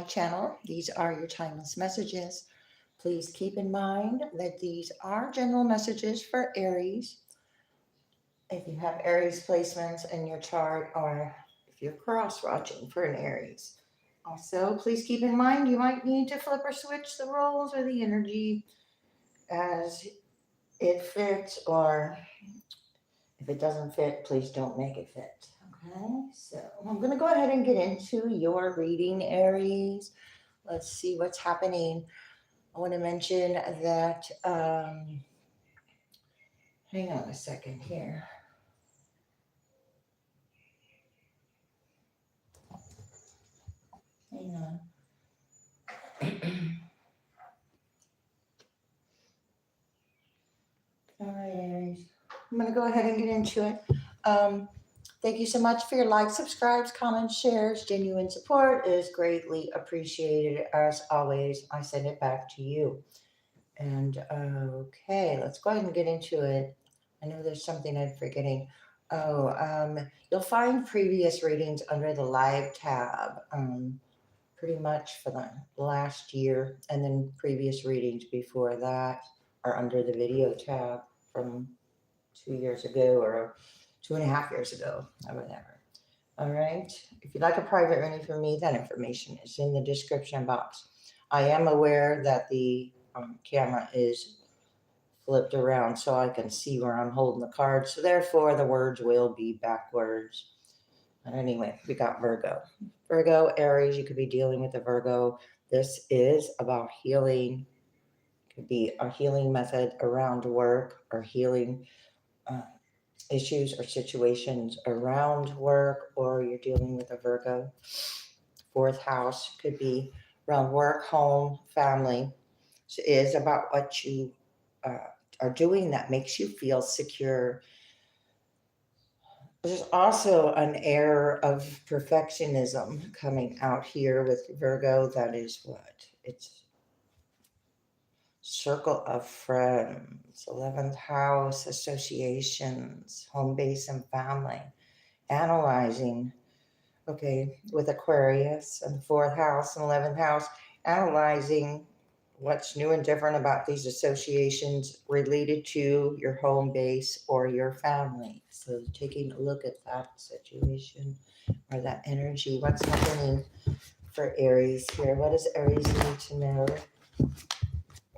my channel. These are your timeless messages. Please keep in mind that these are general messages for Aries. If you have Aries placements in your chart or if you're cross watching for an Aries. Also, please keep in mind you might need to flip or switch the roles or the energy as it fits, or if it doesn't fit, please don't make it fit. Okay, so I'm going to go ahead and get into your reading, Aries. Let's see what's happening. I want to mention that, hang on a second here. Hang on. All right, Aries. I'm going to go ahead and get into it. Thank you so much for your likes, subscribes, comments, shares. Genuine support is greatly appreciated. As always, I send it back to you. And okay, let's go ahead and get into it. I know there's something I'm forgetting. You'll find previous readings under the live tab, pretty much for the last year, and then previous readings before that are under the video tab from 2 years ago or 2.5 years ago, or whatever. All right. If you'd like a private reading from me, that information is in the description box. I am aware that the camera is flipped around so I can see where I'm holding the card. So therefore, the words will be backwards. But anyway, we got Virgo. Virgo, Aries, you could be dealing with a Virgo. This is about healing. It could be a healing method around work or healing issues or situations around work, or you're dealing with a Virgo. Fourth house could be around work, home, family. So it is about what you are doing that makes you feel secure. There's also an air of perfectionism coming out here with Virgo. That is what? It's circle of friends, 11th house, associations, home base and family. Analyzing, okay, with Aquarius and the 4th house and 11th house, analyzing what's new and different about these associations related to your home base or your family. So taking a look at that situation or that energy, what's happening for Aries here. What does Aries need to know?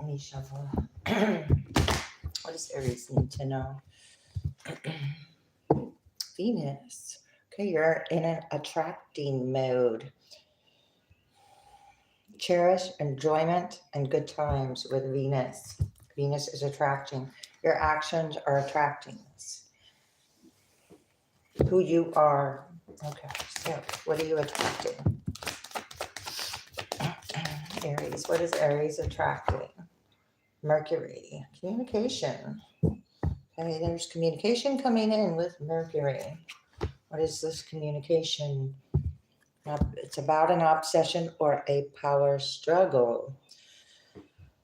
Let me shuffle. What does Aries need to know? Venus. Okay, you're in an attracting mode. Cherish enjoyment and good times with Venus. Venus is attracting. Your actions are attracting this. Who you are. Okay, so what are you attracting? Aries. What is Aries attracting? Mercury. Communication. Okay, there's communication coming in with Mercury. What is this communication? It's about an obsession or a power struggle.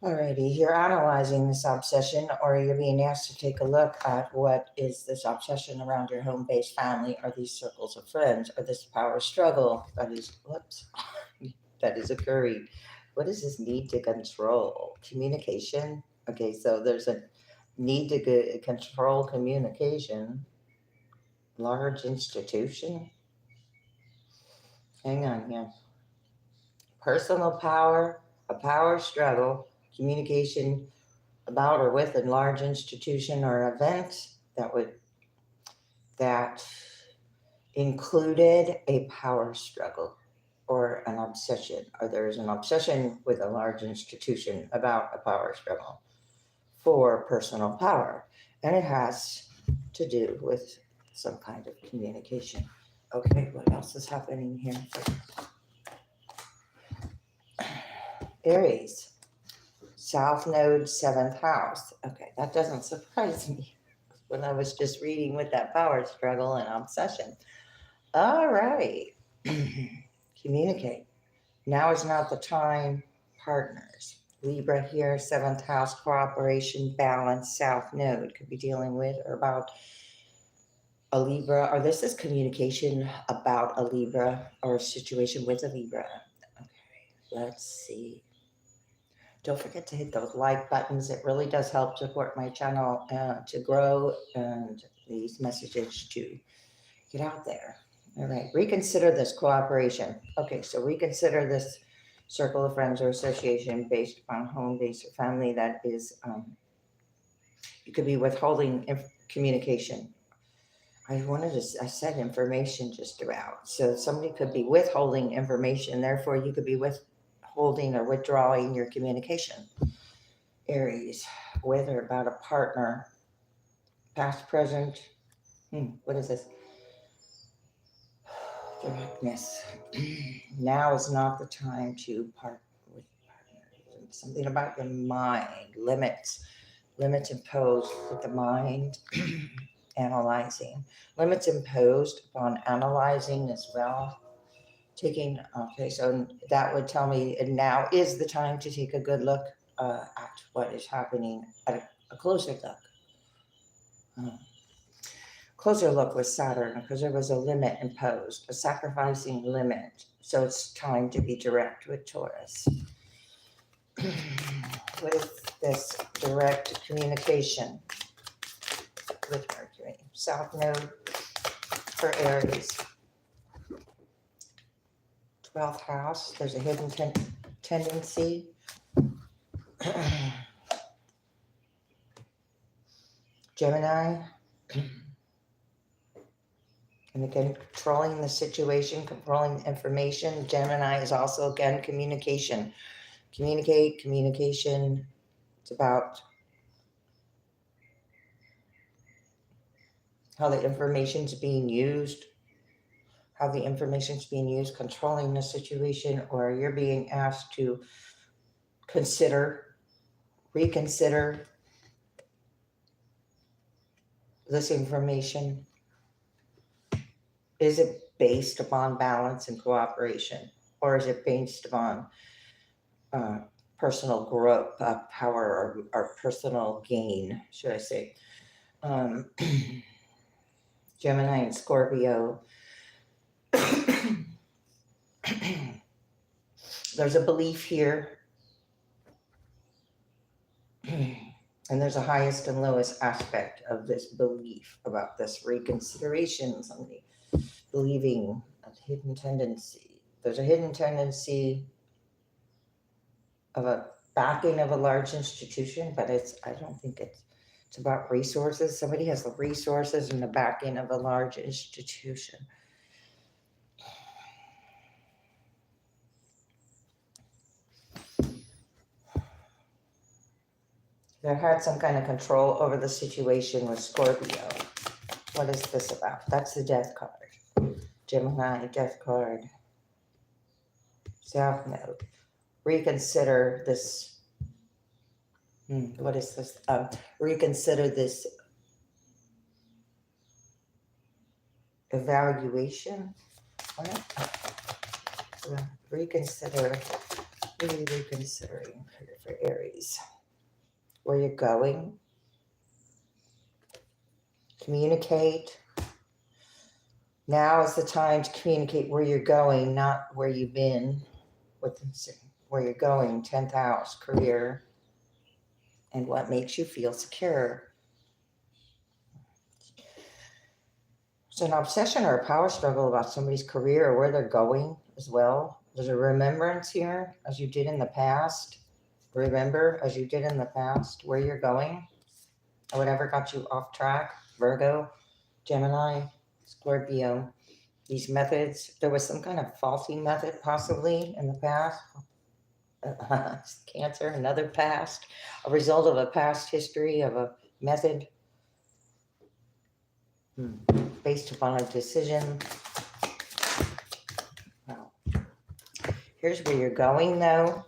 Alrighty, you're analyzing this obsession, or you're being asked to take a look at what is this obsession around your home-based family, or these circles of friends, or this power struggle that is, that is occurring. What is this need to control? Communication. Okay, so there's a need to control communication. Large institution. Hang on here. Personal power, a power struggle, communication about or with a large institution or event that included a power struggle or an obsession, or there's an obsession with a large institution about a power struggle for personal power, and it has to do with some kind of communication. Okay, what else is happening here? Aries, South Node, 7th house. Okay, that doesn't surprise me when I was just reading with that power struggle and obsession. All right, communicate. Now is not the time, partners. Libra here, 7th house, cooperation, balance, South Node. Could be dealing with or about a Libra, or this is communication about a Libra or a situation with a Libra. Okay, Let's see. Don't forget to hit those like buttons. It really does help support my channel to grow and these messages to get out there. All right, reconsider this cooperation. Okay, so reconsider this circle of friends or association based upon home base or family that is, you could be withholding communication. I said information just about. So somebody could be withholding information, therefore you could be withholding or withdrawing your communication. Aries, with or about a partner, past, present. What is this? Directness. Now is not the time to part with partners. Something about your mind, limits imposed with the mind, analyzing. Limits imposed upon analyzing as well. Okay, so that would tell me now is the time to take a good look at what is happening, at a closer look. Closer look with Saturn, because there was a limit imposed, a sacrificing limit. So it's time to be direct with Taurus. With this direct communication with Mercury. South Node for Aries. 12th house, there's a hidden tendency. Gemini. And again, controlling the situation, controlling the information. Gemini is also, again, communication. Communication. It's about how the information's being used, controlling the situation, or you're being asked to reconsider this information. Is it based upon balance and cooperation, or is it based upon personal growth, power, or personal gain, should I say? Gemini and Scorpio. There's a belief here, and there's a highest and lowest aspect of this belief about this reconsideration, somebody believing a hidden tendency. There's a hidden tendency of a backing of a large institution, but I don't think it's about resources. Somebody has the resources and the backing of a large institution. That had some kind of control over the situation with Scorpio. What is this about? That's the death card. Gemini, death card. South Node. Reconsider this. What is this? Reconsider this evaluation. Reconsider. What are you reconsidering for Aries? Where you're going. Communicate. Now is the time to communicate where you're going, not where you've been. Where you're going, 10th house, career, and what makes you feel secure. It's an obsession or a power struggle about somebody's career or where they're going as well. There's a remembrance here, as you did in the past. Remember, as you did in the past, where you're going, or whatever got you off track. Virgo, Gemini, Scorpio. These methods, there was some kind of faulty method possibly in the past. Cancer, another past, a result of a past history of a method based upon a decision. Well, here's where you're going though,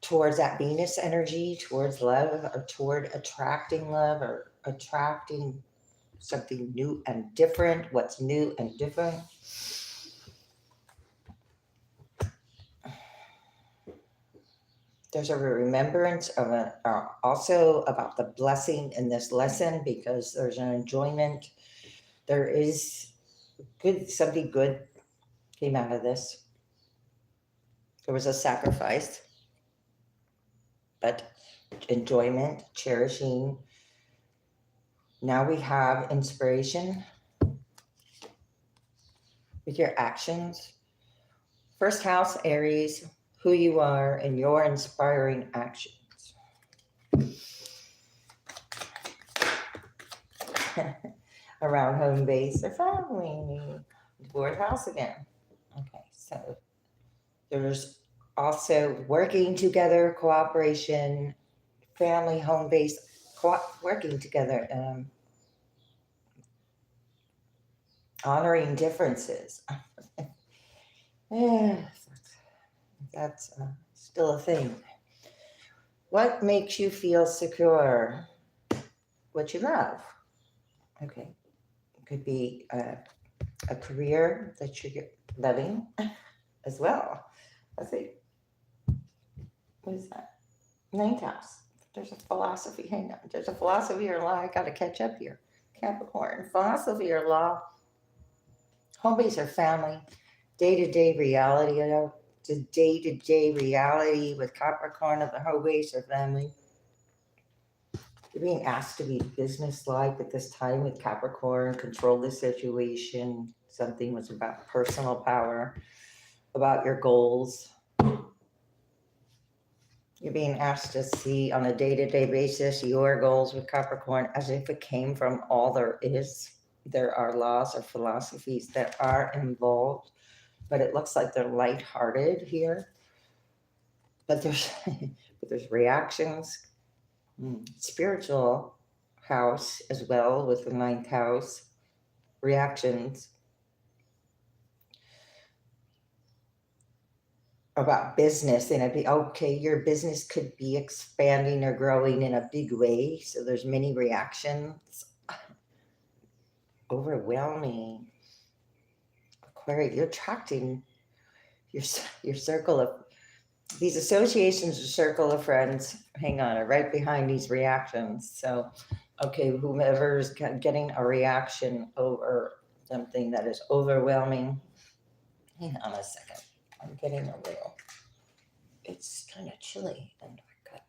towards that Venus energy, towards love, or toward attracting love, or attracting something new and different. What's new and different? There's a remembrance of also about the blessing in this lesson, because there's an enjoyment. There is something good came out of this. There was a sacrifice, but enjoyment, cherishing. Now we have inspiration with your actions. First house, Aries, who you are and your inspiring actions. Around home base or family. Fourth house again. Okay, so there's also working together, cooperation, family, home base, working together, honoring differences. Yeah, that's still a thing. What makes you feel secure? What you love. Okay, it could be a career that you're loving as well. Let's see. What is that? Ninth house. There's a philosophy. Hang on. There's a philosophy or law. I got to catch up here. Capricorn. Philosophy or law. Home base or family. Day-to-day reality. You know, the day-to-day reality with Capricorn of the home base or family. You're being asked to be business-like at this time with Capricorn. Control the situation. Something was about personal power. About your goals. You're being asked to see on a day-to-day basis your goals with Capricorn as if it came from all there is. There are laws or philosophies that are involved, but it looks like they're lighthearted here. But there's reactions. Spiritual house as well with the ninth house. Reactions about business and it'd be okay, your business could be expanding or growing in a big way, so there's many reactions. Overwhelming. Aquarius, you're attracting your circle of these associations, a circle of friends, hang on, are right behind these reactions. So okay, whomever's getting a reaction over something that is overwhelming, hang on a second, I'm getting a little, it's kind of chilly and I got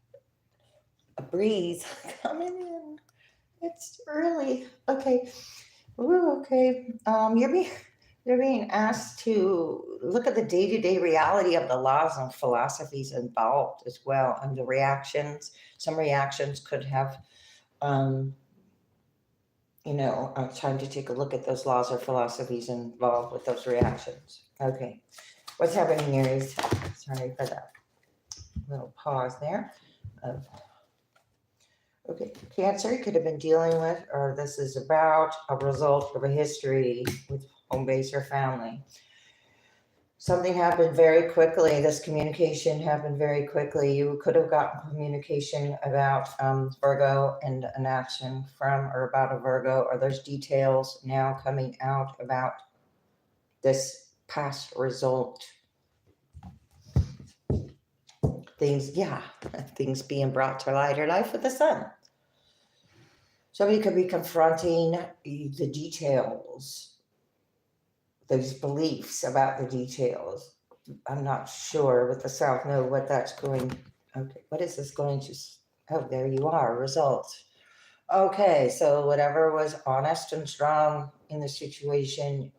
a breeze coming in. It's really okay. Ooh, okay. You're being asked to look at the day-to-day reality of the laws and philosophies involved as well, and the reactions. Some reactions could have, time to take a look at those laws or philosophies involved with those reactions. Okay, what's happening, Aries? Sorry for that little pause there. Okay, Cancer, you could have been dealing with, or this is about a result of a history with home base or family. Something happened very quickly. This communication happened very quickly. You could have gotten communication about Virgo and an action from or about a Virgo, or there's details now coming out about this past result. Things being brought to light or life with the sun. Somebody could be confronting the details, those beliefs about the details. I'm not sure with the South Node what that's going. Okay, what is this going to? Oh, there you are. Results. Okay, so whatever was honest and strong in the situation,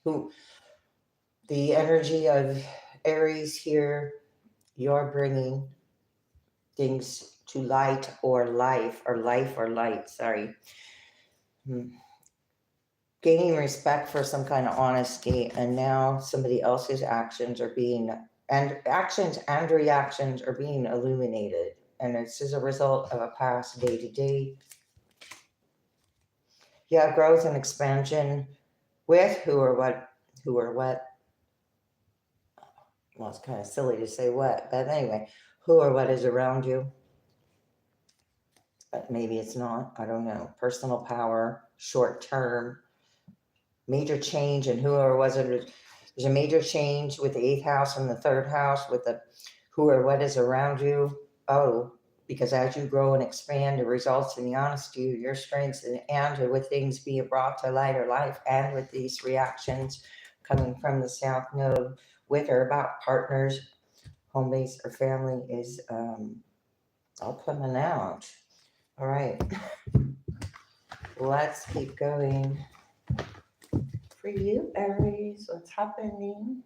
the energy of Aries here, you're bringing things to light or life or light, sorry. Gaining respect for some kind of honesty, and now somebody else's actions and reactions are being illuminated, and it's as a result of a past day-to-day. Yeah, growth and expansion with who or what. Well, it's kind of silly to say what, but anyway, who or what is around you. But maybe it's not, I don't know. Personal power, short term, major change in who or was it. There's a major change with the 8th house and the 3rd house with the who or what is around you. Oh, because as you grow and expand, it results in the honesty of your strengths and with things being brought to light or life, and with these reactions coming from the South Node with or about partners, home base, or family is all coming out. All right. Let's keep going. For you, Aries, what's happening?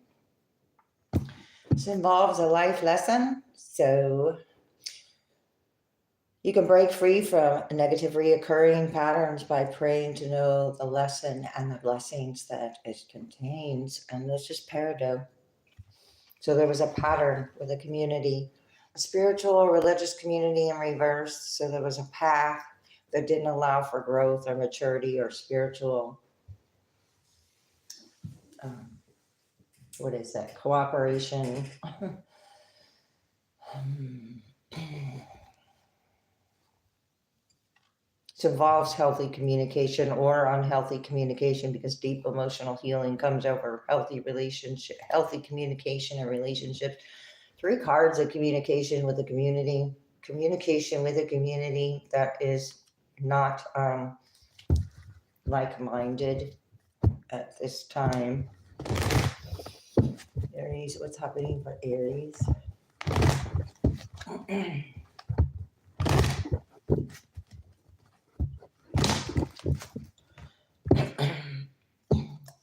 This involves a life lesson. So you can break free from negative reoccurring patterns by praying to know the lesson and the blessings that it contains. And this is peridot. So there was a pattern with a community, a spiritual or religious community in reverse. So there was a path that didn't allow for growth or maturity or spiritual, cooperation. It involves healthy communication or unhealthy communication, because deep emotional healing comes over healthy communication and relationships. 3 cards of communication with the community. Communication with a community that is not like-minded at this time. Aries, what's happening for Aries?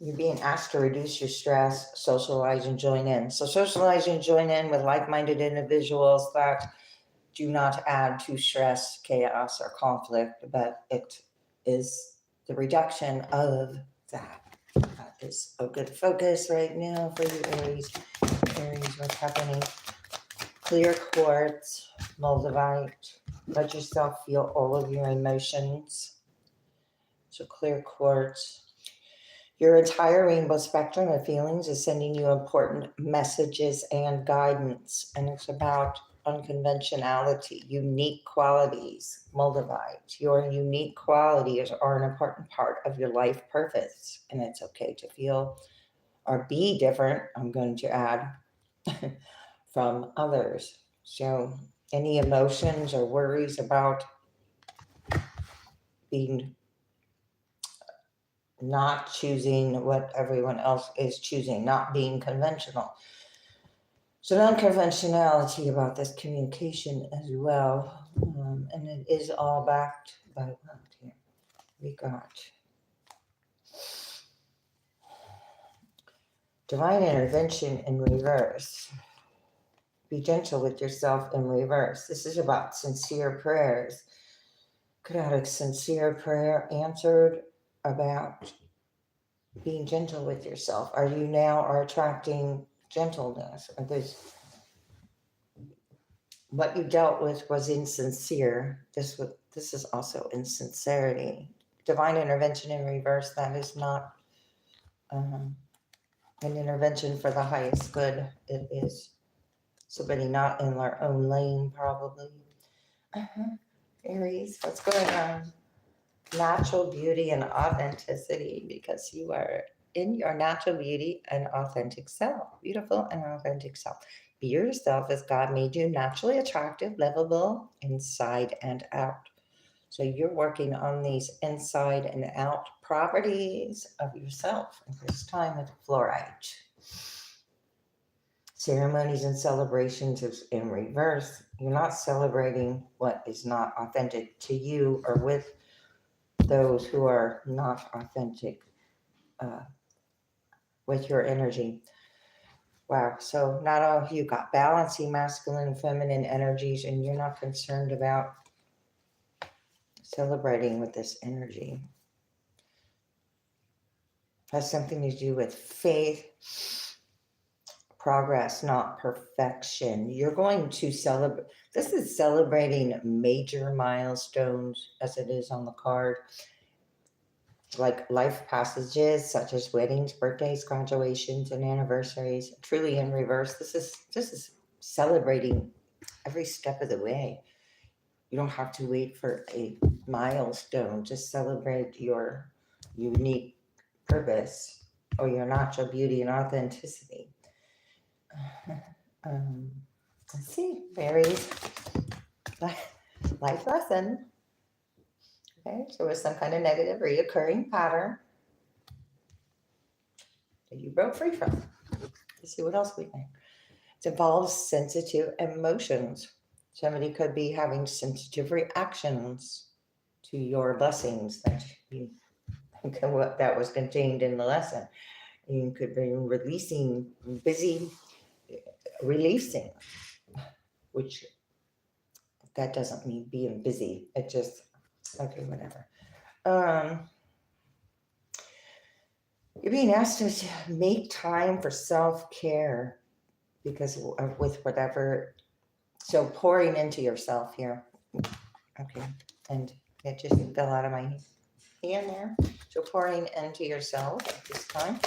You're being asked to reduce your stress, socialize, and join in. So socialize and join in with like-minded individuals that do not add to stress, chaos, or conflict, but it is the reduction of that. That is a good focus right now for you, Aries. Aries, what's happening? Clear quartz, moldavite. Let yourself feel all of your emotions. So clear quartz. Your entire rainbow spectrum of feelings is sending you important messages and guidance. And it's about unconventionality, unique qualities, moldavite. Your unique qualities are an important part of your life purpose. And it's okay to feel or be different, I'm going to add, from others. So any emotions or worries about being not choosing what everyone else is choosing, not being conventional. So non-conventionality about this communication as well. And it is all backed by what here? We got divine intervention in reverse. Be gentle with yourself in reverse. This is about sincere prayers. Could have a sincere prayer answered about being gentle with yourself. Are you now are attracting gentleness? Or this, what you dealt with was insincere. This is also insincerity. Divine intervention in reverse, that is not an intervention for the highest good. It is somebody not in their own lane, probably. Aries, what's going on? Natural beauty and authenticity, because you are in your natural beauty and authentic self. Beautiful and authentic self. Be yourself as God made you, naturally attractive, livable, inside and out. So you're working on these inside and out properties of yourself at this time with fluorite. Ceremonies and celebrations is in reverse. You're not celebrating what is not authentic to you or with those who are not authentic with your energy. Wow. So not all of you got balancing masculine and feminine energies, and you're not concerned about celebrating with this energy. Has something to do with faith, progress, not perfection. You're going to celebrate. This is celebrating major milestones, as it is on the card, like life passages such as weddings, birthdays, graduations, and anniversaries. Truly in reverse. This is celebrating every step of the way. You don't have to wait for a milestone to celebrate your unique purpose or your natural beauty and authenticity. Let's see, Aries, life lesson. Okay, so with some kind of negative reoccurring pattern that you broke free from. Let's see what else we think. It involves sensitive emotions. Somebody could be having sensitive reactions to your blessings that you what that was contained in the lesson. You could be busy releasing, which that doesn't mean being busy. It just, okay, whatever. You're being asked to make time for self-care because with whatever, so pouring into yourself here. Okay, and it just fell out of my hand there. So pouring into yourself at this time.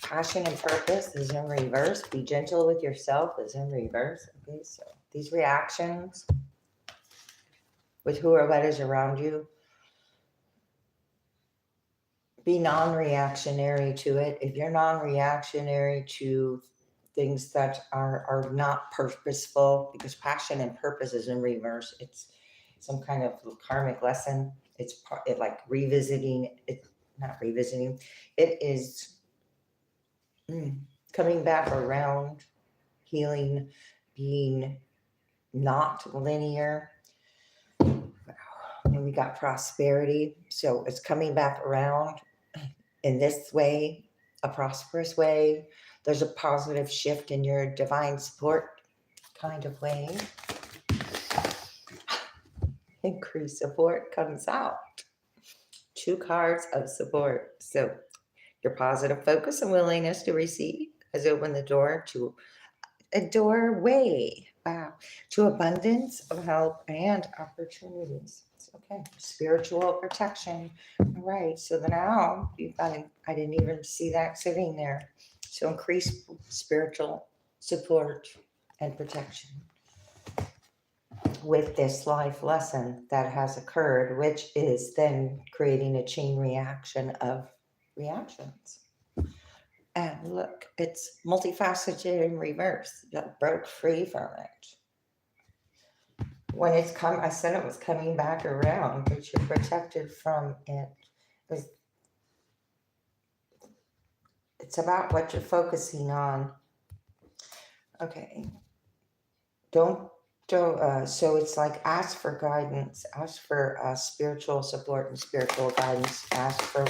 Passion and purpose is in reverse. Be gentle with yourself is in reverse. Okay, so these reactions with who or what is around you, be non-reactionary to it. If you're non-reactionary to things that are not purposeful, because passion and purpose is in reverse. It's some kind of karmic lesson. It's like revisiting. It not revisiting. It is coming back around, healing, being not linear. And we got prosperity. So it's coming back around in this way, a prosperous way. There's a positive shift in your divine support kind of way. Increased support comes out. 2 cards of support. So your positive focus and willingness to receive has opened the door to a doorway, wow, to abundance of help and opportunities. Okay, spiritual protection. All right, so now you've got, I didn't even see that sitting there. So increase spiritual support and protection with this life lesson that has occurred, which is then creating a chain reaction of reactions. And look, it's multifaceted in reverse. You broke free from it. When it's come, I said it was coming back around, but you're protected from it. It's about what you're focusing on. Okay. So it's like ask for guidance, ask for spiritual support and spiritual guidance, ask for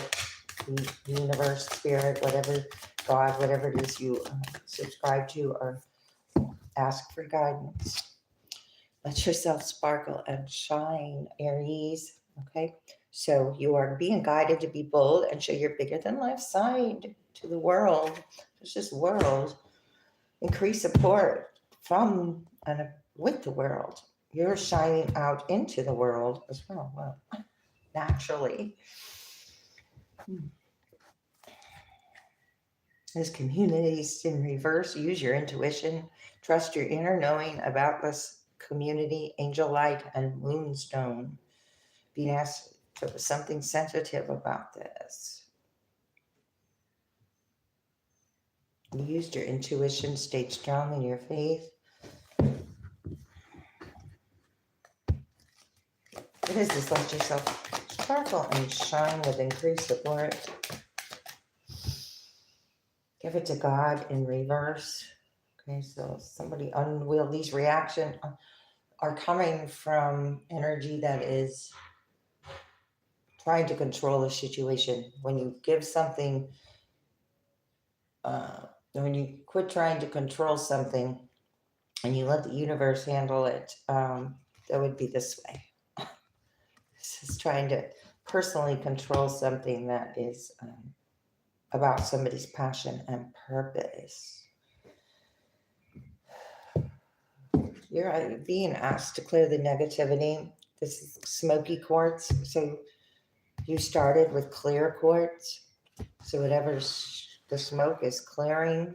the universe, spirit, whatever, God, whatever it is you subscribe to, or ask for guidance. Let yourself sparkle and shine, Aries. Okay, so you are being guided to be bold and show your bigger than life side to the world. It's just world. Increase support from and with the world. You're shining out into the world as well. Well, naturally. This community is in reverse. Use your intuition. Trust your inner knowing about this community, angel light, and moonstone. Being asked if there's something sensitive about this. You used your intuition, stayed strong in your faith. It is just let yourself sparkle and shine with increased support. Give it to God in reverse. Okay, so somebody unwieldy, these reactions are coming from energy that is trying to control a situation. When you give something, when you quit trying to control something and you let the universe handle it, that would be this way. This is trying to personally control something that is about somebody's passion and purpose. You're being asked to clear the negativity. This is smoky quartz. So you started with clear quartz. So whatever the smoke is clearing.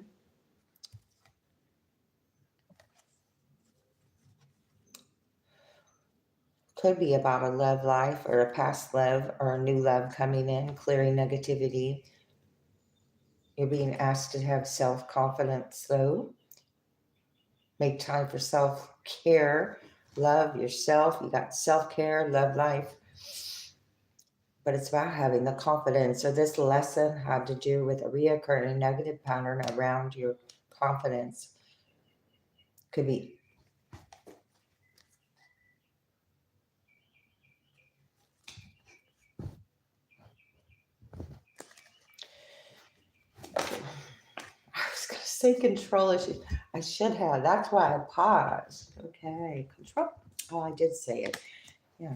Could be about a love life or a past love or a new love coming in, clearing negativity. You're being asked to have self-confidence though. Make time for self-care. Love yourself. You got self-care, love life. but it's about having the confidence. So this lesson had to do with a reoccurring negative pattern around your confidence. Could be I was going to say control issues. I should have. That's why I paused. Okay, control. Oh, I did say it. Yeah.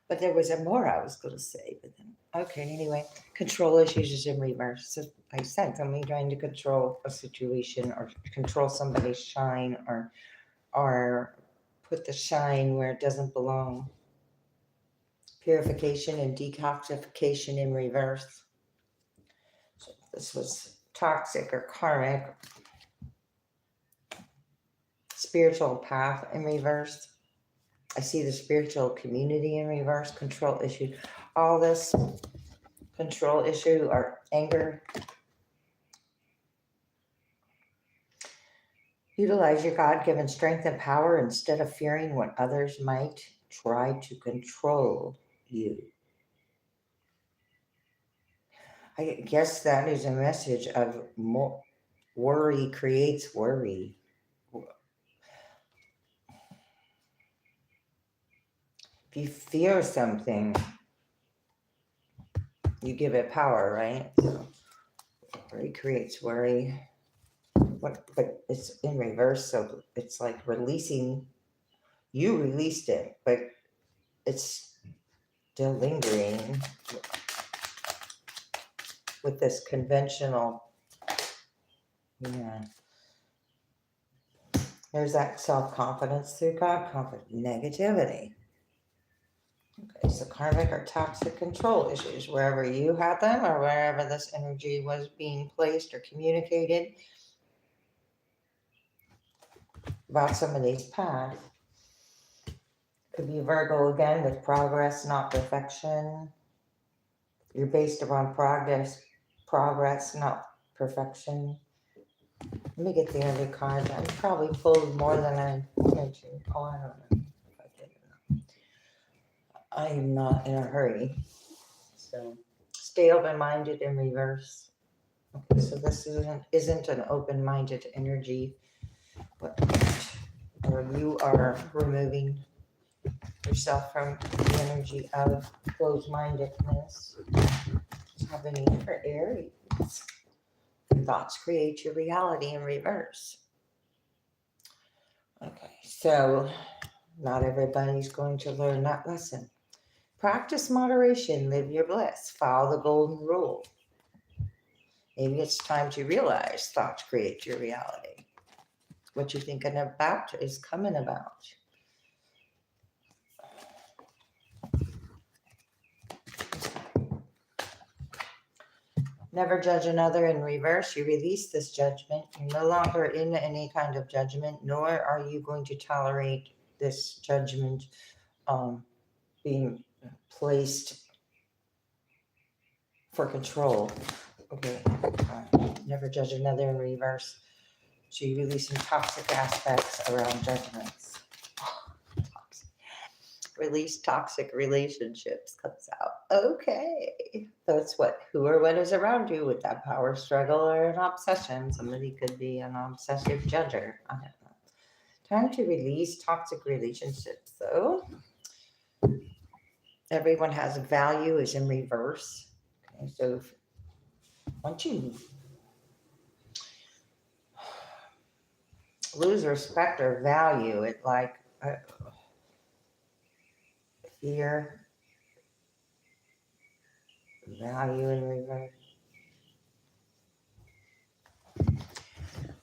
But there was a more I was going to say. But then, okay, anyway, control issues is in reverse. So I said somebody trying to control a situation or control somebody's shine or put the shine where it doesn't belong. Purification and detoxification in reverse. So this was toxic or karmic. Spiritual path in reverse. I see the spiritual community in reverse. Control issue. All this control issue or anger. Utilize your God-given strength and power instead of fearing what others might try to control you. I guess that is a message of more worry creates worry. If you fear something, you give it power, right? So worry creates worry. But it's in reverse, so it's like releasing. You released it, but it's still lingering with this conventional. Yeah. There's that self-confidence through God confidence. Negativity. Okay, so karmic or toxic control issues, wherever you had them or wherever this energy was being placed or communicated about somebody's path. Could be Virgo again with progress, not perfection. You're based upon progress, not perfection. Let me get the other card. I probably pulled more than I wanted to. Oh, I don't know if I did or not. I am not in a hurry. So stay open-minded in reverse. Okay, so this isn't an open-minded energy, but or you are removing yourself from the energy of closed-mindedness. What's happening for Aries? Thoughts create your reality in reverse. Okay, so not everybody's going to learn that lesson. Practice moderation, live your bliss, follow the golden rule. Maybe it's time to realize thoughts create your reality. What you're thinking about is coming about. Never judge another in reverse. You release this judgment. You're no longer in any kind of judgment, nor are you going to tolerate this judgment being placed for control. Okay. Never judge another in reverse. So you're releasing toxic aspects around judgments. Toxic. Release toxic relationships comes out. Okay. So it's who or what is around you with that power struggle or an obsession. Somebody could be an obsessive judger. I don't know. Time to release toxic relationships, though. Everyone has value is in reverse. Okay, so once you lose respect or value, it like fear, value in reverse.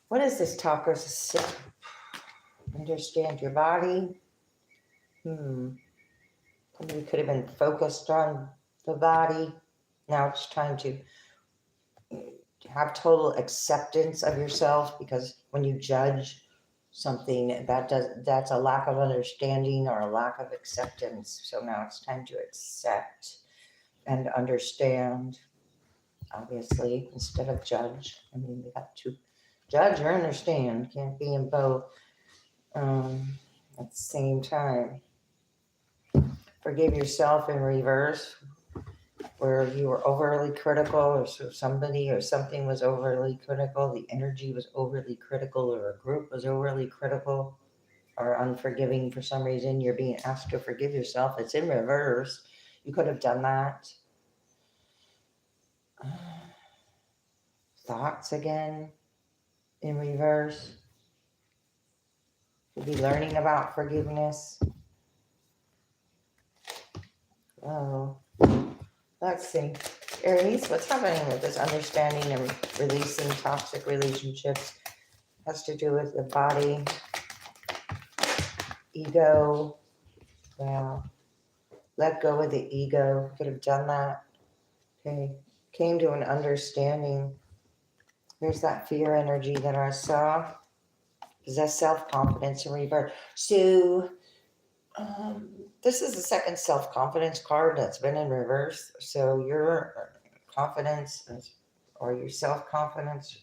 What is this talker? Understand your body. Somebody could have been focused on the body. Now it's time to have total acceptance of yourself, because when you judge something, that's a lack of understanding or a lack of acceptance. So now it's time to accept and understand, obviously, instead of judge. I mean, we have to judge or understand. Can't be in both at the same time. Forgive yourself in reverse, where you were overly critical, or so somebody or something was overly critical, the energy was overly critical, or a group was overly critical or unforgiving for some reason. You're being asked to forgive yourself. It's in reverse. You could have done that. Thoughts again in reverse. You'll be learning about forgiveness. Oh, let's see. Aries, what's happening with this understanding and releasing toxic relationships? Has to do with the body, ego. Wow. Let go of the ego. Could have done that. Okay. Came to an understanding. There's that fear energy that I saw. Possess self-confidence in reverse. So this is the second self-confidence card that's been in reverse. So your confidence or your self-confidence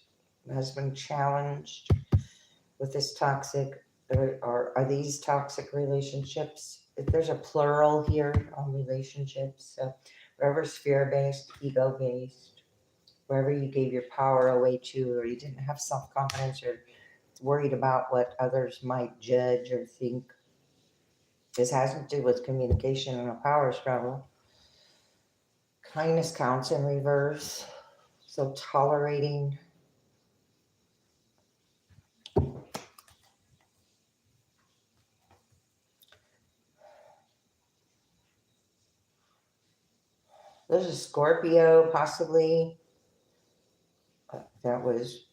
has been challenged with this toxic, or are these toxic relationships? If there's a plural here on relationships, so wherever's fear-based, ego-based, wherever you gave your power away to, or you didn't have self-confidence, or worried about what others might judge or think. This has to do with communication and a power struggle. Kindness counts in reverse. So tolerating. There's a Scorpio possibly that was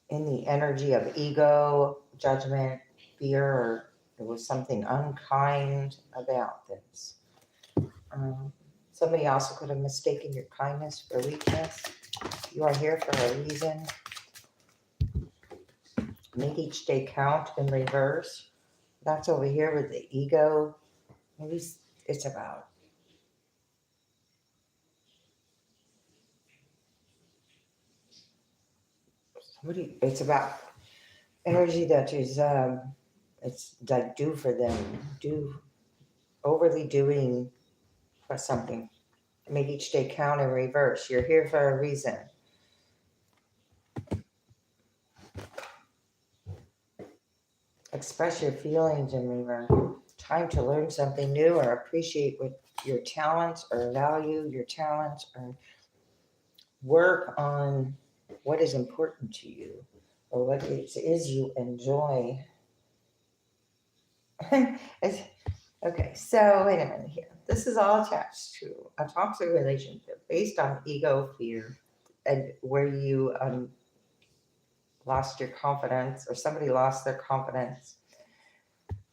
in the energy of ego, judgment, fear, or there was something unkind about this. Somebody also could have mistaken your kindness for weakness. You are here for a reason. Make each day count in reverse. That's over here with the ego. Maybe it's about somebody. It's about energy that is it's like do for them, do overly doing for something. Make each day count in reverse. You're here for a reason. Express your feelings in reverse. Time to learn something new or appreciate what your talents or value your talents or work on what is important to you or what it is you enjoy. Okay, so wait a minute here. This is all attached to a toxic relationship based on ego, fear, and where you lost your confidence or somebody lost their confidence,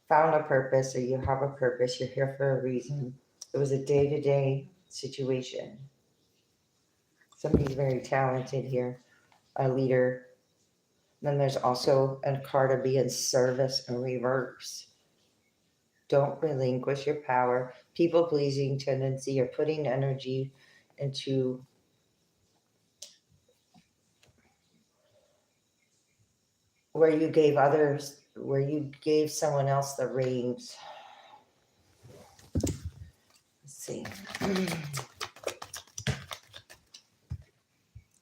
found a purpose or you have a purpose, you're here for a reason. It was a day-to-day situation. Somebody's very talented here, a leader. Then there's also a card of being service in reverse. Don't relinquish your power. People-pleasing tendency or putting energy into where you gave someone else the reins. Let's see.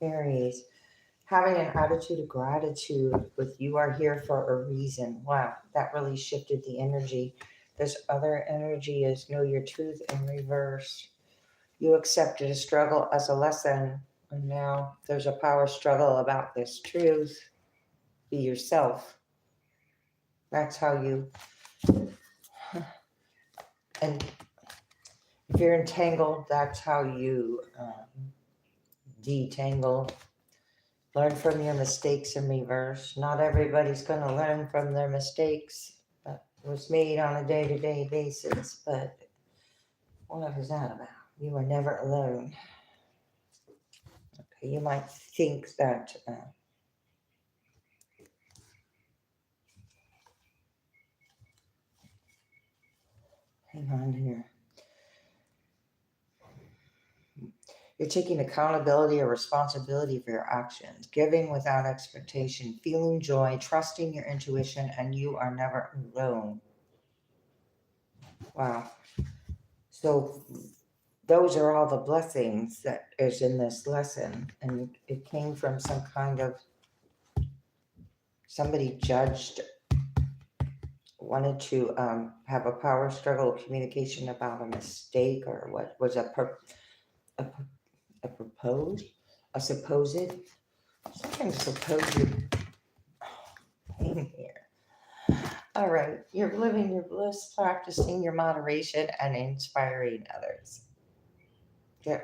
Aries, having an attitude of gratitude with you are here for a reason. Wow, that really shifted the energy. This other energy is know your truth in reverse. You accepted a struggle as a lesson, and now there's a power struggle about this truth. Be yourself. That's how you, and if you're entangled, that's how you detangle. Learn from your mistakes in reverse. Not everybody's going to learn from their mistakes that was made on a day-to-day basis, but what is that about? You are never alone. Okay, you might think that hang on here. You're taking accountability or responsibility for your actions, giving without expectation, feeling joy, trusting your intuition, and you are never alone. Wow. So those are all the blessings that is in this lesson. And it came from some kind of, somebody judged, wanted to have a power struggle communication about a mistake, or what was a, a proposed, a supposed, some kind of supposed pain here. All right, you're living your bliss, practicing your moderation, and inspiring others. Yeah,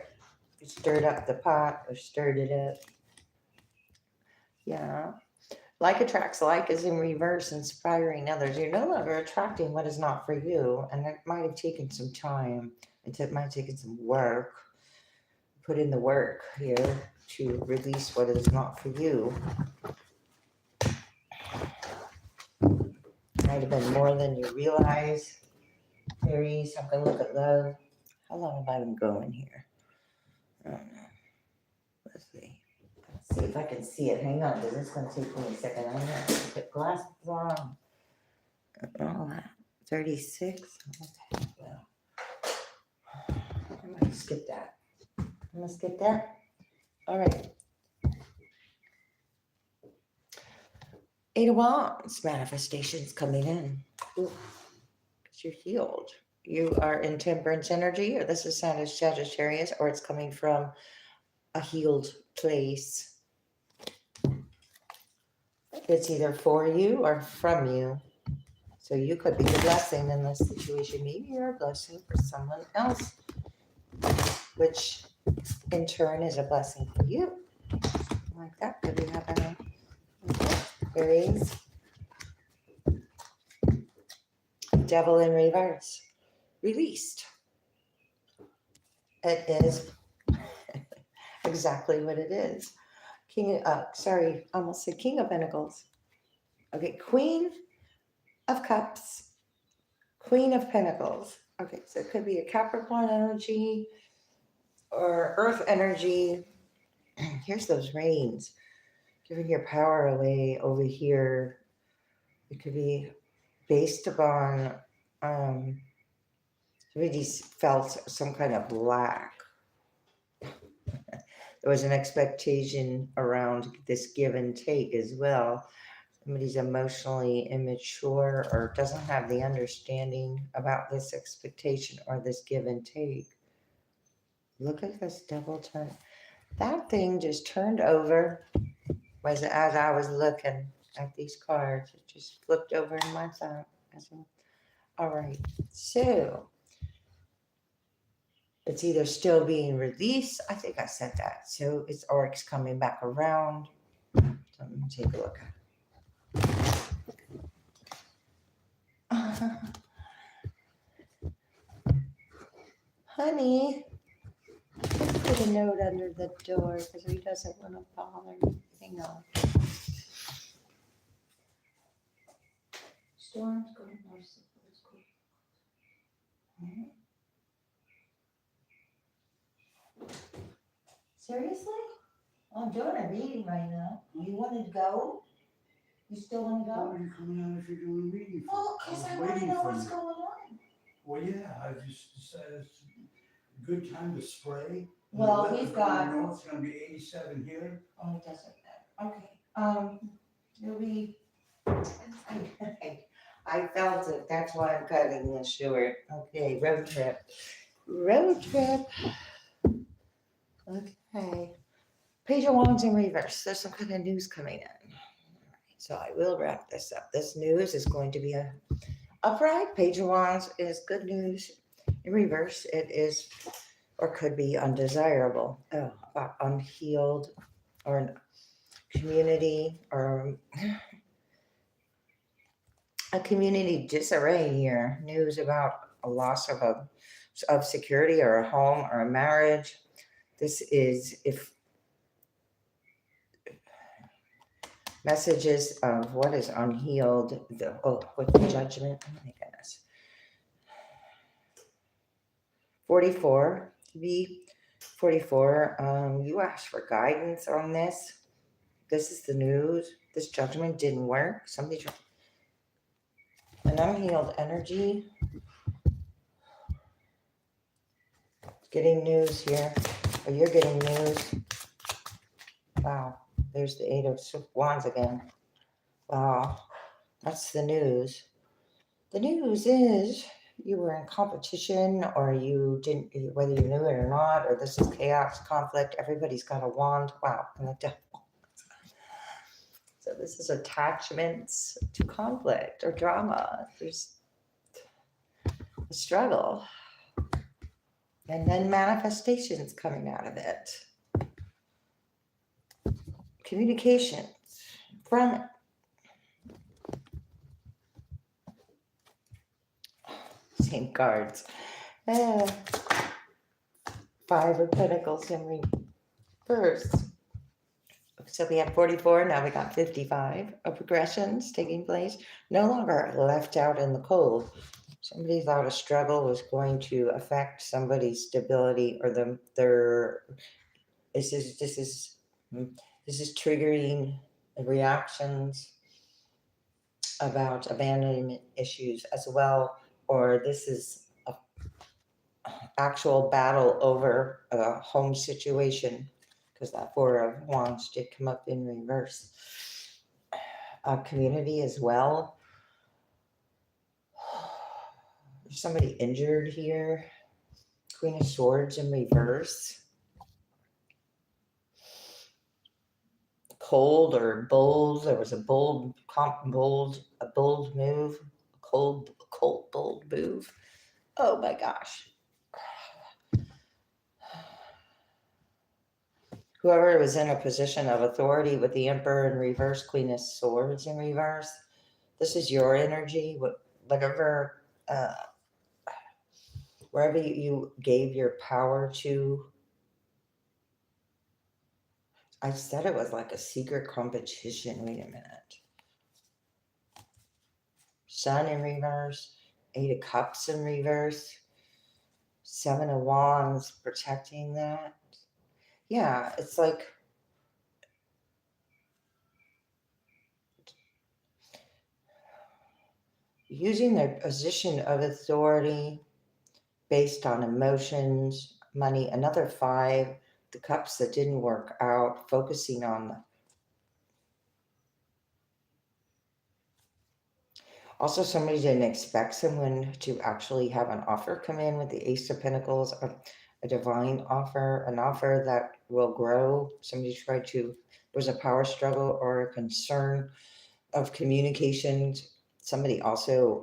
you stirred up the pot or stirred it up. Yeah. Like attracts like is in reverse, inspiring others. You're no longer attracting what is not for you. And it might have taken some time. It might have taken some work. Put in the work here to release what is not for you. Might have been more than you realize. Aries, I'm going to look at love. How long have I been going here? I don't know. Let's see. Let's see if I can see it. Hang on, because it's going to take me a second. I'm going to put glasses on. All that. 36. Okay, well, I'm going to skip that. I'm going to skip that. All right. 8 of Wands, manifestations coming in. Ooh, you're healed. You are in temperance energy, or this is sign of Sagittarius, or it's coming from a healed place. It's either for you or from you. So you could be the blessing in this situation. Maybe you're a blessing for someone else, which in turn is a blessing for you. Like that could be happening. Okay. Aries. Devil in reverse. Released. It is exactly what it is. Almost said King of Pentacles. Okay, Queen of Cups. Queen of Pentacles. Okay, so it could be a Capricorn energy or Earth energy. Here's those rains. Giving your power away over here. It could be based upon somebody's felt some kind of lack. There was an expectation around this give and take as well. Somebody's emotionally immature or doesn't have the understanding about this expectation or this give and take. Look at this double turn. That thing just turned over as I was looking at these cards. It just flipped over in my thumb. All right, so it's either still being released. I think I said that. So it's or it's coming back around. So let me take a look. Honey, put a note under the door because he doesn't want to bother me. Hang on. Storm's going north. Seriously? I'm doing a reading right now. You want to go? You still want to Why go? are you coming out if you're doing a reading? Well, because I want to know what's going on. Well, yeah, I just decided it's a good time to spray. Well, we've got. You know it's going to be 87 here. Oh, it doesn't matter. Okay. It'll be. I felt it. That's why I'm cutting this short. Okay, road trip. Road trip. Okay. Page of Wands in reverse. There's some kind of news coming in. So I will wrap this up. This news is going to be a upright. Page of Wands is good news. In reverse, it is or could be undesirable, unhealed, or an community or a community disarray here. News about a loss of security or a home or a marriage. This is if messages of what is unhealed, with the judgment. Oh my goodness. 44, B44, you asked for guidance on this. This is the news. This judgment didn't work. Somebody tried. An unhealed energy. Getting news here. Or you're getting news. Wow. There's the Eight of Wands again. Wow. That's the news. The news is you were in competition, or you didn't, whether you knew it or not, or this is chaos, conflict. Everybody's got a wand. Wow. And the devil. So this is attachments to conflict or drama. There's a struggle. And then manifestations coming out of it. Communications from it. Same cards. Five of Pentacles in reverse. So we have 44, now we got 55 of progressions taking place. No longer left out in the cold. Somebody thought a struggle was going to affect somebody's stability or this is triggering reactions about abandonment issues as well, or this is a actual battle over a home situation, because that Four of Wands did come up in reverse. A community as well. There's somebody injured here. Queen of Swords in reverse. Cold or bold. There was a bold move. Bold move. Oh my gosh. Whoever was in a position of authority with the Emperor in reverse, Queen of Swords in reverse. This is your energy. Whatever, wherever you gave your power to. I said it was like a secret competition. Wait a minute. Sun in reverse. Eight of Cups in reverse. Seven of Wands protecting that. Yeah, it's like using their position of authority based on emotions, money. Another five, the cups that didn't work out, focusing on. Also, somebody didn't expect someone to actually have an offer come in with the Ace of Pentacles, a divine offer, an offer that will grow. Somebody tried to, there was a power struggle or a concern of communications. Somebody also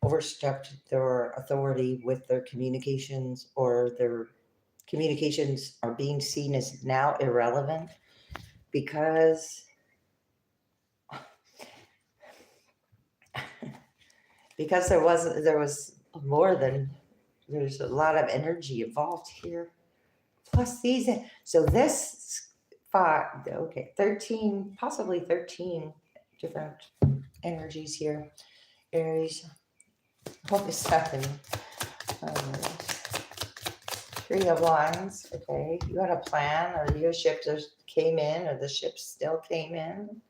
overstepped their authority with their communications, or their communications are being seen as now irrelevant because there was more than, there's a lot of energy involved here. Plus these, so this 13, possibly 13 different energies here. Aries, hope it's happening. Three of Wands, okay. You had a plan, or your ship just came in, or the ship still came in.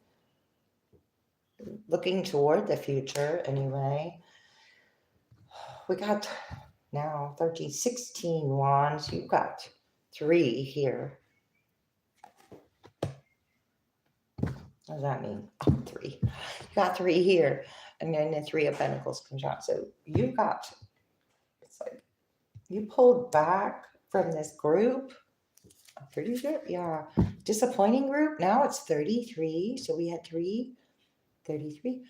Looking toward the future anyway. We got now 13, 16 wands. You've got three here. What does that mean? Oh, three. You got three here. And then the Three of Pentacles comes out. So you got, it's like, you pulled back from this group. Pretty good. Yeah. Disappointing group. Now it's 33. So we had 33.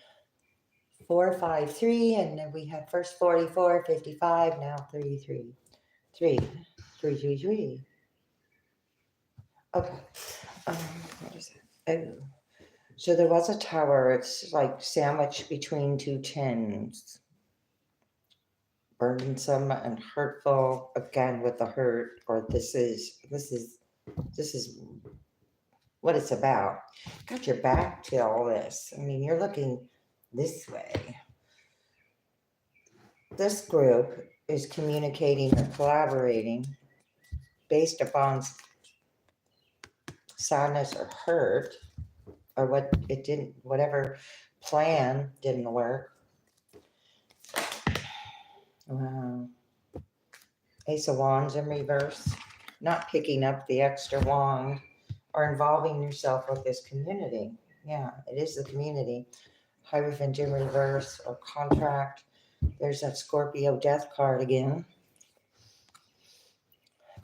4, 5, 3, and then we had first 44, 55, now 33. 3. Okay. What is it? Oh. So there was a tower. It's like sandwiched between two tins. Burdensome and hurtful. Again with the hurt, or this is what it's about. Got your back to all this. I mean, you're looking this way. This group is communicating or collaborating based upon sadness or hurt, or whatever plan didn't work. Wow. Ace of Wands in reverse. Not picking up the extra wand or involving yourself with this community. Yeah, it is the community. Hierophant in reverse or contract. There's that Scorpio death card again.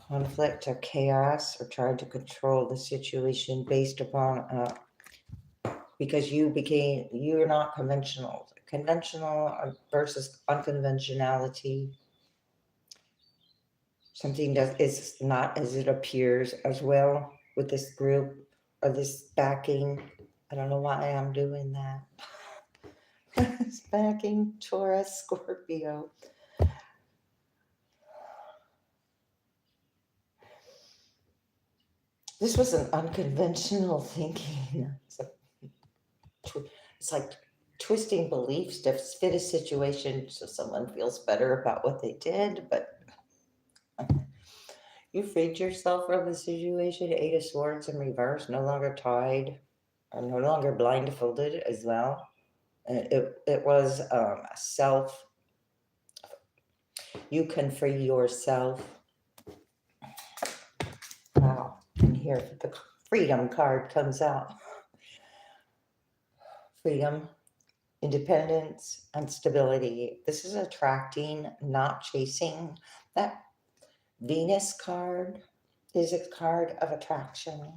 Conflict or chaos or trying to control the situation based upon because you're not conventional. Conventional versus unconventionality. Something that is not as it appears as well with this group or this backing. I don't know why I'm doing that. It's backing Taurus, Scorpio. This was an unconventional thinking. It's like twisting beliefs to fit a situation so someone feels better about what they did, but you freed yourself from the situation. Eight of Swords in reverse, no longer tied, or no longer blindfolded as well. It was self. You can free yourself. Wow. And here the freedom card comes out. Freedom, independence, and stability. This is attracting, not chasing. That Venus card is a card of attraction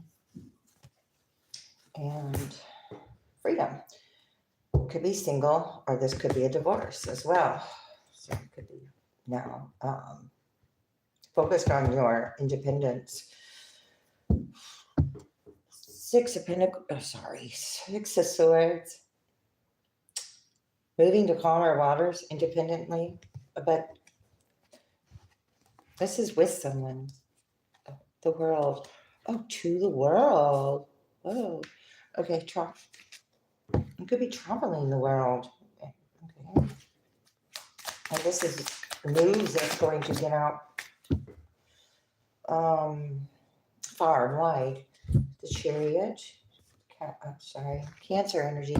and freedom. Could be single, or this could be a divorce as well. So it could be now focused on your independence. Six of Swords. Moving to calmer waters independently, but this is with someone. The world. Oh, to the world. Oh, okay. You could be traveling the world. Okay. And this is news that's going to get out far and wide. The Chariot. Cancer energy.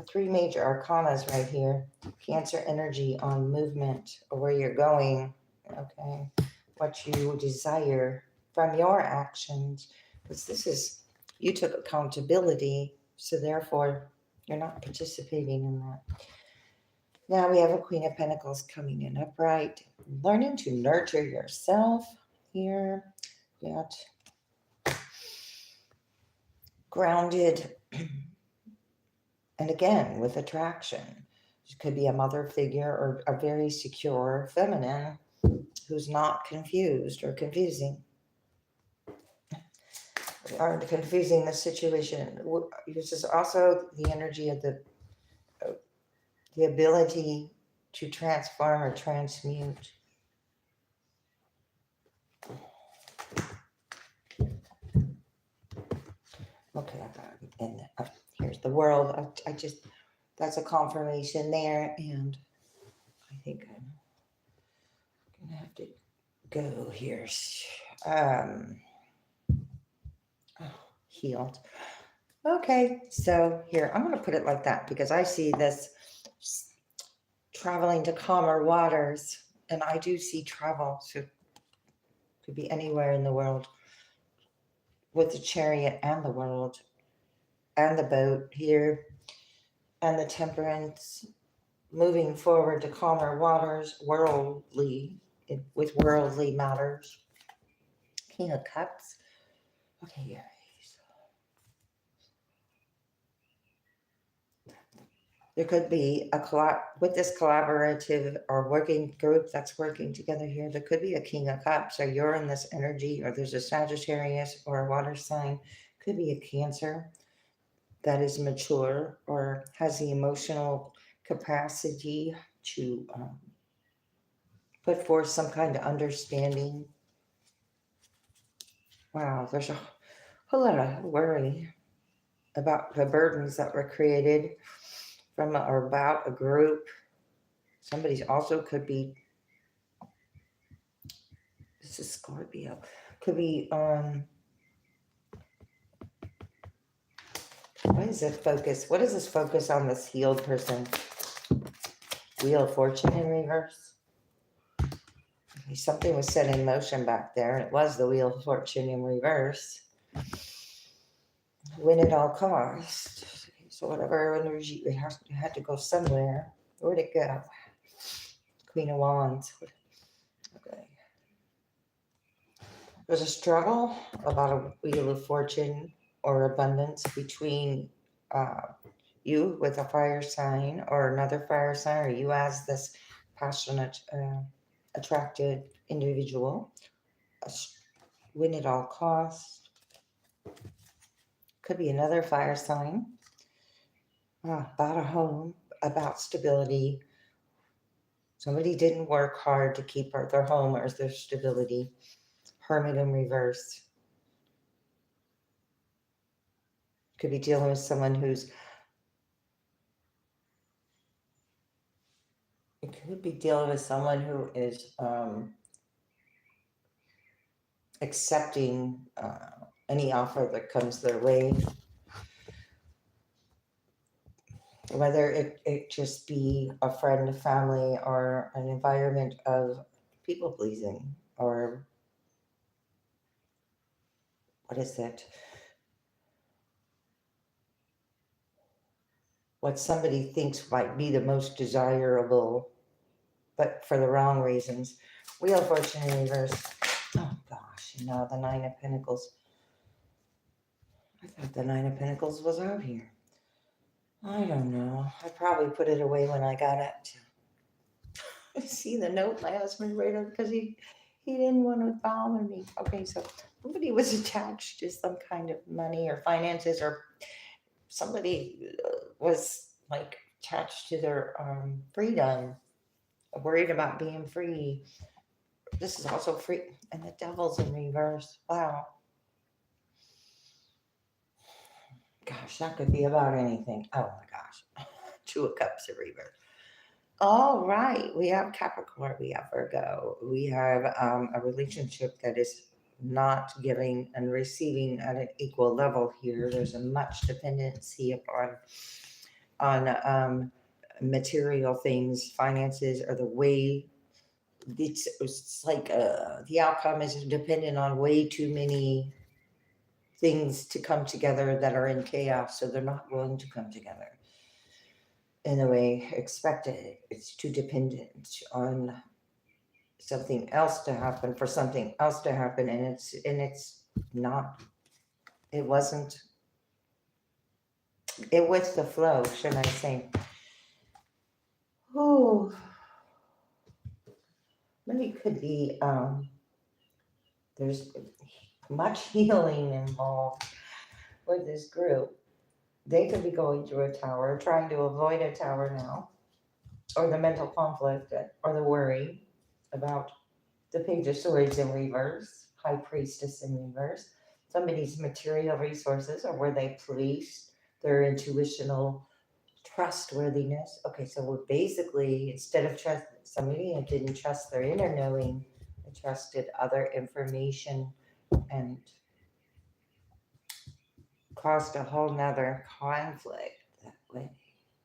Three major arcanas right here. Cancer energy on movement or where you're going. Okay. What you desire from your actions. Because this is, you took accountability. So therefore, you're not participating in that. Now we have a Queen of Pentacles coming in upright. Learning to nurture yourself here. Yet grounded. And again, with attraction. It could be a mother figure or a very secure feminine who's not confused or confusing. Or confusing the situation. This is also the energy of the ability to transform or transmute. Okay, I got it. And here's the world. That's a confirmation there, and I think I'm gonna have to go here. Healed. Okay, so here, I'm gonna put it like that because I see this traveling to calmer waters, and I do see travel, so it could be anywhere in the world with the Chariot and the world and the boat here and the Temperance, moving forward to calmer waters, with worldly matters. King of Cups. Okay, Aries. There could be with this collaborative or working group that's working together here. There could be a King of Cups, or you're in this energy, or there's a Sagittarius or a water sign. Could be a Cancer that is mature or has the emotional capacity to put forth some kind of understanding. Wow, there's a whole lot of worry about the burdens that were created from or about a group. Somebody's also could be, this is Scorpio, could be, what is it focus? What is this focus on this healed person? Wheel of Fortune in reverse. Something was set in motion back there, and it was the Wheel of Fortune in reverse. Win at all costs. So whatever energy had to go somewhere. Where'd it go? Queen of Wands. Okay. There's a struggle about a Wheel of Fortune or abundance between you with a fire sign or another fire sign, or you as this passionate, attracted individual. Win at all costs. Could be another fire sign. About a home, about stability. Somebody didn't work hard to keep their home or their stability. Hermit in reverse. Could be dealing with someone who's, it could be dealing with someone who is accepting any offer that comes their way. Whether it just be a friend, a family, or an environment of people pleasing, or what is it? What somebody thinks might be the most desirable, but for the wrong reasons. Wheel of Fortune in reverse. Oh gosh, the Nine of Pentacles. I thought the Nine of Pentacles was out here. I don't know. I probably put it away when I got it. See the note my husband wrote because he didn't want to bother me. Okay, so somebody was attached to some kind of money or finances, or somebody was like attached to their freedom, worried about being free. This is also free, and the Devil's in reverse. Wow. Gosh, that could be about anything. Oh my gosh. Two of Cups in reverse. All right, we have Capricorn, we have Virgo, we have a relationship that is not giving and receiving at an equal level here. There's a much dependency on material things, finances, or the way it's like the outcome is dependent on way too many things to come together that are in chaos, so they're not willing to come together in the way expected. It's too dependent on something else to happen for something else to happen, and it's not. It wasn't. It was the flow, should I say? Oh, maybe it could be. There's much healing involved with this group. They could be going through a tower, trying to avoid a tower now, or the mental conflict, or the worry about the Page of Swords in reverse, High Priestess in reverse. Somebody's material resources, or where they place their intuitional trustworthiness. Okay, so we're basically, instead of trust somebody who didn't trust their inner knowing, they trusted other information and caused a whole nother conflict that way.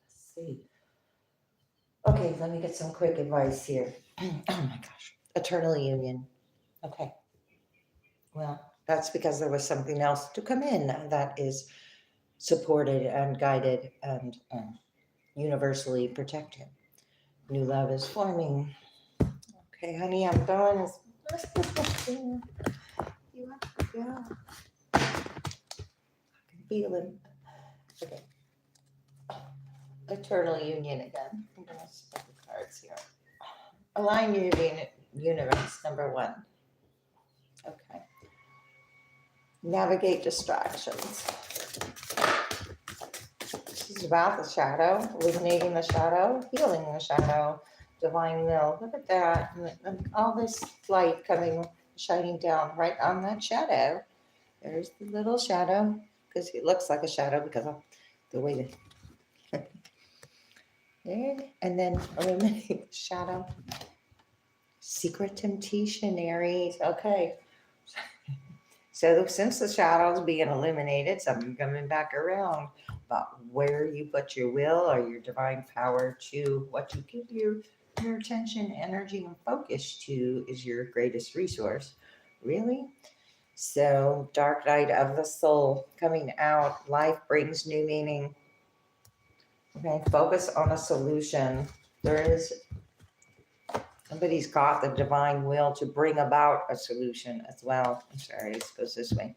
Let's see. Okay, let me get some quick advice here. Oh my gosh. Eternal union. Okay. Well, that's because there was something else to come in that is supported and guided and universally protected. New love is forming. Okay, honey, I'm going as fast as you have to go. I can feel it. Okay. Eternal union again. I'm going to spell the cards here. Align union, universe, number 1. Okay. Navigate distractions. This is about the shadow, eliminating the shadow, healing the shadow, divine will. Look at that. And all this light coming, shining down right on that shadow. There's the little shadow, because it looks like a shadow because of the way that. And then eliminate the shadow. Secret temptation, Aries. Okay. So since the shadow's being eliminated, something coming back around about where you put your will or your divine power to what you give your attention, energy, and focus to is your greatest resource. Really? So, dark night of the soul coming out. Life brings new meaning. Okay, focus on a solution. There is somebody's got the divine will to bring about a solution as well. I'm sorry, this goes this way.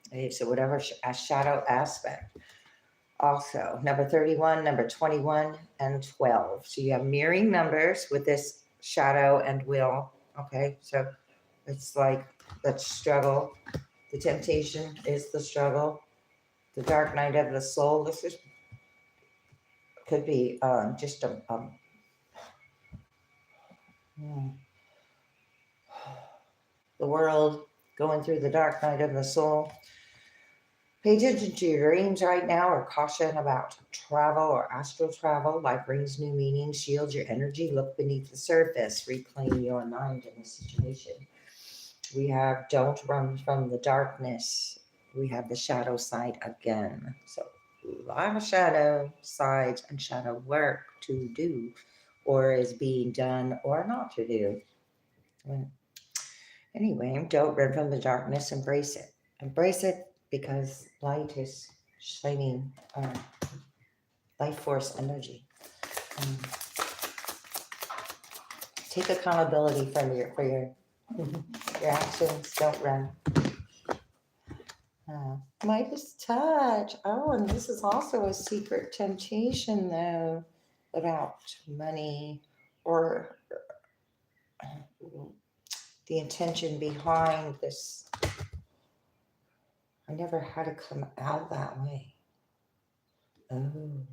Okay, so whatever a shadow aspect. Also, number 31, number 21, and 12. So you have mirroring numbers with this shadow and will. Okay, so it's like that struggle. The temptation is the struggle. The dark night of the soul. This is could be just the world going through the dark night of the soul. Pay attention to your dreams right now, or caution about travel or astral travel. Life brings new meaning. Shield your energy. Look beneath the surface. Reclaim your mind in the situation. We have don't run from the darkness. We have the shadow side again. So a lot of shadow sides and shadow work to do, or is being done or not to do. Anyway, don't run from the darkness. Embrace it. Embrace it because light is shining life force energy. Take accountability for your actions. Don't run. Midas touch. Oh, and this is also a secret temptation, though, about money or the intention behind this. I never had to come out that way. Oh.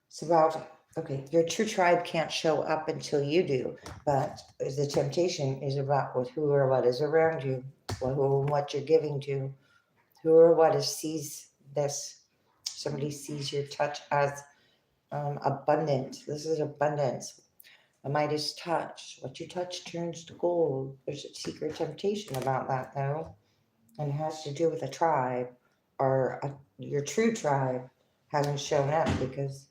It's about, okay, your true tribe can't show up until you do, but the temptation is about with who or what is around you, who and what you're giving to, who or what sees this. Somebody sees your touch as abundant. This is abundance. A Midas touch. What you touch turns to gold. There's a secret temptation about that, though. And it has to do with a tribe or your true tribe hasn't shown up because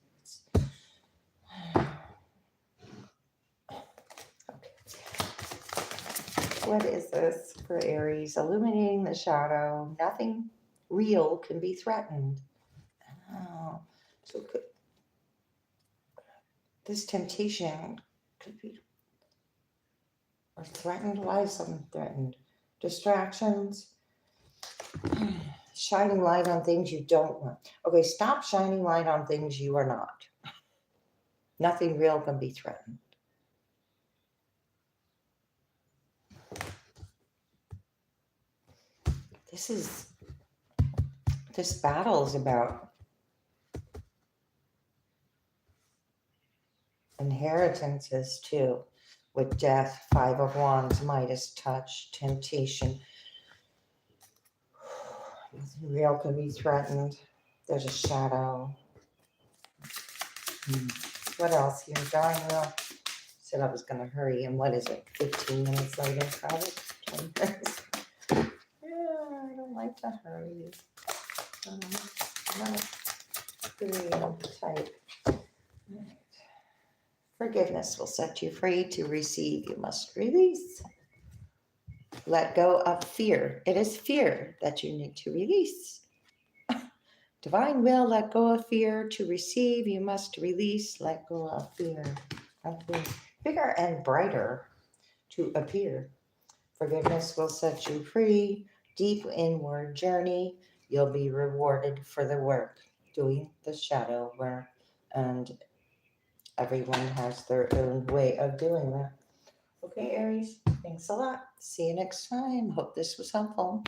what is this for Aries? Illuminating the shadow. Nothing real can be threatened. Oh, so this temptation could be or threatened. Why is something threatened? Distractions. Shining light on things you don't want. Okay, stop shining light on things you are not. Nothing real can be threatened. This battle is about inheritances too, with death, 5 of Wands, Midas touch, temptation. Nothing real can be threatened. There's a shadow. What else here? Dying wheel. Said I was going to hurry, and what is it? 15 minutes later, probably 20 minutes. Yeah, I don't like to hurry. I'm not real type. Right. Forgiveness will set you free. To receive, you must release. Let go of fear. It is fear that you need to release. Divine will, let go of fear. To receive, you must release. Let go of fear. Bigger and brighter to appear. Forgiveness will set you free. Deep inward journey. You'll be rewarded for the work. Doing the shadow work. And everyone has their own way of doing that. Okay, Aries, thanks a lot. See you next time. Hope this was helpful.